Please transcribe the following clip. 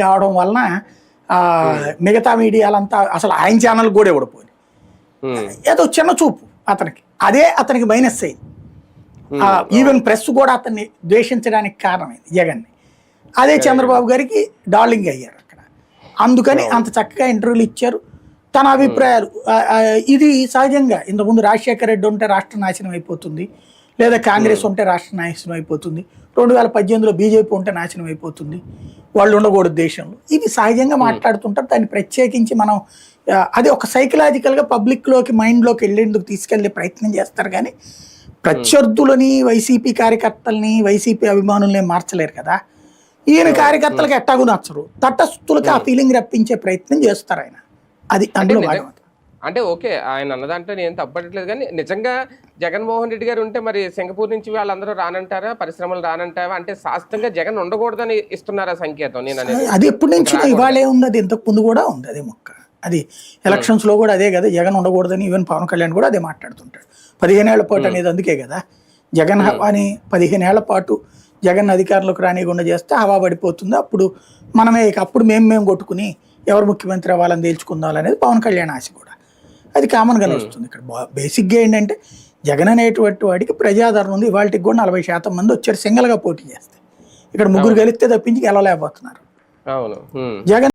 కావడం వలన మిగతా మీడియాలంతా అసలు ఆయన ఛానల్ కూడా ఇవ్వడిపోయి ఏదో చిన్న చూపు అతనికి, అదే అతనికి మైనస్ అయింది. ఈవెన్ ప్రెస్ కూడా అతన్ని ద్వేషించడానికి కారణమైంది జగన్ని. అదే చంద్రబాబు గారికి డార్లింగ్ అయ్యారు అక్కడ. అందుకని అంత చక్కగా ఇంటర్వ్యూలు ఇచ్చారు తన అభిప్రాయాలు. ఇది సహజంగా ఇంతకుముందు రాజశేఖర రెడ్డి ఉంటే రాష్ట్ర నాశనం అయిపోతుంది, లేదా కాంగ్రెస్ ఉంటే రాష్ట్ర నాశనం అయిపోతుంది, 2018లో బీజేపీ ఉంటే నాశనం అయిపోతుంది, వాళ్ళు ఉండకూడదు దేశంలో, ఇవి సహజంగా మాట్లాడుతుంటారు. దాన్ని ప్రత్యేకించి మనం అది ఒక సైకలాజికల్గా పబ్లిక్లోకి మైండ్లోకి వెళ్ళేందుకు తీసుకెళ్లే ప్రయత్నం చేస్తారు. కానీ ప్రత్యర్థులని, వైసీపీ కార్యకర్తల్ని, వైసీపీ అభిమానుల్ని మార్చలేరు కదా. ఈయన కార్యకర్తలకు ఎట్టాగు నచ్చరు, తటస్థులకి ఆ ఫీలింగ్ రప్పించే ప్రయత్నం చేస్తారు ఆయన. అది అందులో అంటే ఓకే, ఆయన అన్నదాంట్లో నేను తప్పట్లేదు. కానీ నిజంగా జగన్మోహన్ రెడ్డి గారు ఉంటే మరి సింగపూర్ నుంచి వాళ్ళందరూ రానంటారా, పరిశ్రమలు రానంటారా? అంటే శాస్త్రంగా జగన్ ఉండకూడదని ఇస్తున్నారా సంకేతం? నేను అది ఎప్పటి నుంచి ఇవాళే ఉంది, అది ఇంతకు ముందు కూడా ఉంది అదే మొక్క. అది ఎలక్షన్స్ లో కూడా అదే కదా, జగన్ ఉండకూడదని. ఈవెన్ పవన్ కళ్యాణ్ కూడా అదే మాట్లాడుతుంటాడు. 15 ఏళ్ల పాటు అనేది అందుకే కదా, జగన్ హవాని 15 ఏళ్ల పాటు జగన్ అధికారంలోకి రానియకుండా చేస్తే హవా పడిపోతుంది. అప్పుడు మనమే అప్పుడు మేము కొట్టుకుని ఎవరు ముఖ్యమంత్రి అవ్వాలని తేల్చుకుందాం అనేది పవన్ కళ్యాణ్ ఆశ కూడా. అది కామన్గానే వస్తుంది. ఇక్కడ బేసిక్గా ఏంటంటే జగన్ అనేటువంటి వాడికి ప్రజాదరణ ఉంది. ఇవాళకి కూడా 40% మంది వచ్చారు సింగల్గా పోటీ చేస్తే. ఇక్కడ ముగ్గురు గెలిస్తే తప్పించి గెలవలేకపోతున్నారు. జగన్